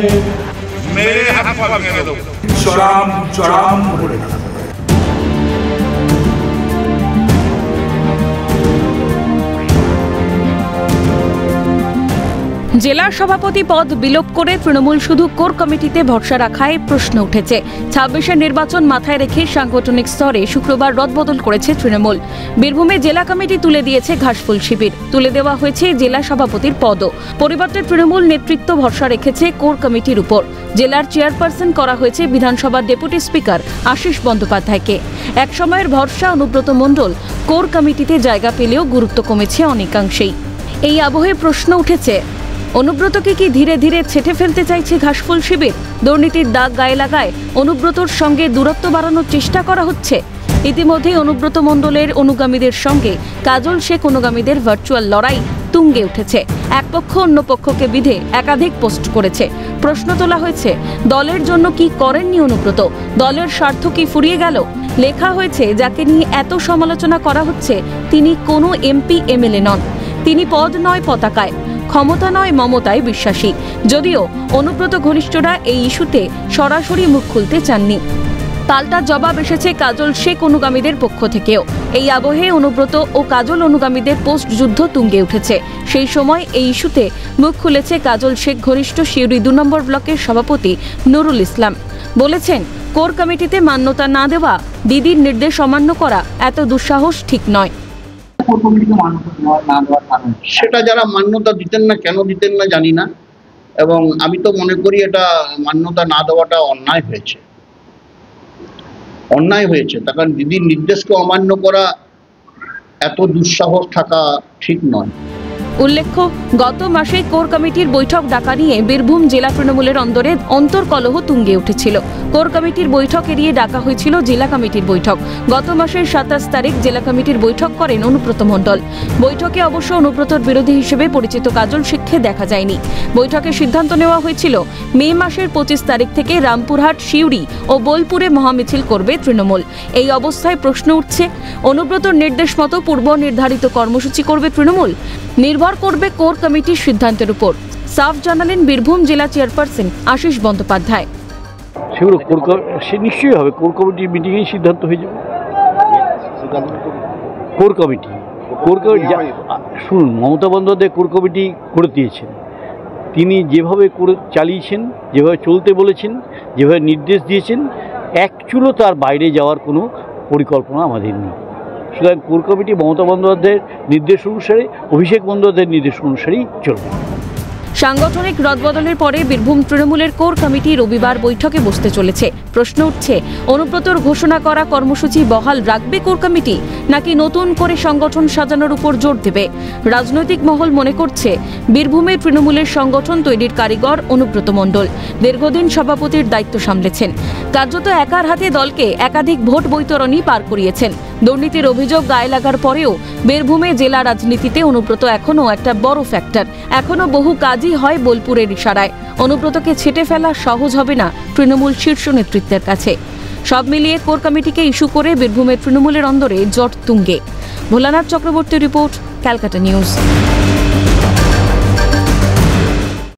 मेरे हाथ पर मेरे दो चराम चराम করে দেব। জেলা সভাপতি পদ বিলোপ করে তৃণমূল শুধু কোর কমিটিতে ভরসা রাখায় প্রশ্ন উঠেছে। ২৬-এর নির্বাচন মাথায় রেখে সাংগঠনিক স্তরে শুক্রবার রদবদল করেছে তৃণমূল। বীরভূমে জেলা কমিটি তুলে দিয়েছে ঘাসফুল শিবির, তুলে দেওয়া হয়েছে জেলা সভাপতির পদও। পরিবর্তে তৃণমূল নেতৃত্ব ভরসা রেখেছে কোর কমিটির উপর। জেলার চেয়ারপারসন করা হয়েছে বিধানসভার ডেপুটি স্পিকার আশিস বন্দ্যোপাধ্যায়কে। এক সময়ের ভরসা অনুব্রত মণ্ডল কোর কমিটিতে জায়গা পেলেও গুরুত্ব কমেছে অনেকাংশেই। এই আবহে প্রশ্ন উঠেছে, অনুব্রতকে কি ধীরে ধীরে ছেঁটে ফেলতে চাইছে ঘাসফুল শিবির? দুর্নীতির দাগ গায়ে লাগায় অনুব্রতর সঙ্গে দূরত্ব বাড়ানোর চেষ্টা করা হচ্ছে। ইতিমধ্যেই অনুব্রত মণ্ডলের অনুগামীদের সঙ্গে কাজল শেখ অনুগামীদের ভার্চুয়াল লড়াই তুঙ্গে উঠেছে। এক পক্ষ অন্য পক্ষকে বিধে একাধিক পোস্ট করেছে। প্রশ্ন তোলা হয়েছে, দলের জন্য কি করেননি অনুব্রত? দলের স্বার্থ কি ফুরিয়ে গেল? লেখা হয়েছে, যাকে নিয়ে এত সমালোচনা করা হচ্ছে তিনি কোনো এমপি এমএলএ নন, তিনি পদ নয় পতাকায়, ক্ষমতা নয় মমতায় বিশ্বাসী। যদিও অনুব্রত ঘনিষ্ঠরা এই ইস্যুতে সরাসরি মুখ খুলতে চাননি। পাল্টা জবাব এসেছে কাজল শেখ অনুগামীদের পক্ষ থেকেও। এই আবহে অনুব্রত ও কাজল অনুগামীদের পোস্ট যুদ্ধ তুঙ্গে উঠেছে। সেই সময় এই ইস্যুতে মুখ খুলেছে কাজল শেখ ঘনিষ্ঠ সিউড়ি ২ নম্বর ব্লকের সভাপতি নুরুল ইসলাম। বলেছেন, কোর কমিটিতে মান্যতা না দেওয়া, দিদির নির্দেশ অমান্য করা এত দুঃসাহস ঠিক নয়। সেটা যারা মান্যতা দিতেন না, কেন দিতেন না জানি না, এবং আমি তো মনে করি এটা মান্যতা না দেওয়াটা অন্যায় হয়েছে। তার কারণ দিদির নির্দেশকে অমান্য করা এত দুঃসাহস থাকা ঠিক নয়। উল্লেখ্য, গত মাসে কোর কমিটির বৈঠক ডাকা নিয়ে বীরভূম জেলা তৃণমূলের অন্দরে অন্তর্কলহ তুঙ্গে উঠেছিল। কোর কমিটির বৈঠক এড়িয়ে ডাকা হয়েছিল জেলা কমিটির বৈঠক। গত মাসের ২৭ তারিখ জেলা কমিটির বৈঠক করেন অনুব্রত মণ্ডল। বৈঠকে অবশ্য অনুব্রতর বিরোধী হিসেবে পরিচিত কাজল শেখকে দেখা যায়নি। বৈঠকে সিদ্ধান্ত নেওয়া হয়েছিল, মে মাসের ২৫ তারিখ থেকে রামপুরহাট, সিউড়ি ও বোলপুরে মহামিছিল করবে তৃণমূল। এই অবস্থায় প্রশ্ন উঠছে, অনুব্রতর নির্দেশ মতো পূর্ব নির্ধারিত কর্মসূচি করবে তৃণমূল? নির্ভর করবে কোর কমিটির সিদ্ধান্তের উপর, সাফ জানালেন বীরভূম জেলা চেয়ারপারসন আশিস বন্দ্যোপাধ্যায়। সেগুলো সে নিশ্চয়ই হবে, কোর কমিটির মিটিংয়েই সিদ্ধান্ত হয়ে যাবে। কোর কমিটি শুনুন, মমতা বন্দ্যোপাধ্যায় কোর কমিটি করে দিয়েছেন। তিনি যেভাবে করে চালিয়েছেন, যেভাবে চলতে বলেছেন, যেভাবে নির্দেশ দিয়েছেন, এক চুলো তার বাইরে যাওয়ার কোনো পরিকল্পনা আমাদের নেই। সুতরাং কোর কমিটি মমতা বন্দ্যোপাধ্যায়ের নির্দেশ অনুসারে, অভিষেক বন্দ্যোপাধ্যায়ের নির্দেশ অনুসারেই চলবে। সাংগঠনিক রদবদলের পরে বীরভূম তৃণমূলের কোর কমিটি রবিবার বৈঠকে বসতে চলেছে। প্রশ্ন উঠছে, অনুব্রতর ঘোষণা করা কর্মসূচি বহাল রাখবে কোর কমিটি, নাকি নতুন করে সংগঠন সাজানোর উপর জোর দেবে? রাজনৈতিক মহল মনে করছে, বীরভূমে তৃণমূলের সংগঠন তৈরির কারিগর অনুব্রত মণ্ডল। দীর্ঘদিন সভাপতির দায়িত্ব সামলেছেন। কার্যত একার হাতে দলকে একাধিক ভোট বৈতরণী পার করিয়েছেন। দুর্নীতির অভিযোগ গায়ে লাগার পরেও বীরভূমে জেলা রাজনীতিতে অনুব্রত এখনও একটা বড় ফ্যাক্টর। এখনও বহু কাজই হয় বোলপুরের ইশারায়। অনুব্রতকে ছেঁটে ফেলা সহজ হবে না তৃণমূল শীর্ষ নেতৃত্বের কাছে। সব মিলিয়ে কোর কমিটিকে ইস্যু করে বীরভূমের তৃণমূলের অন্দরে জট তুঙ্গে। Bholanath Chakraborty report, Calcutta news.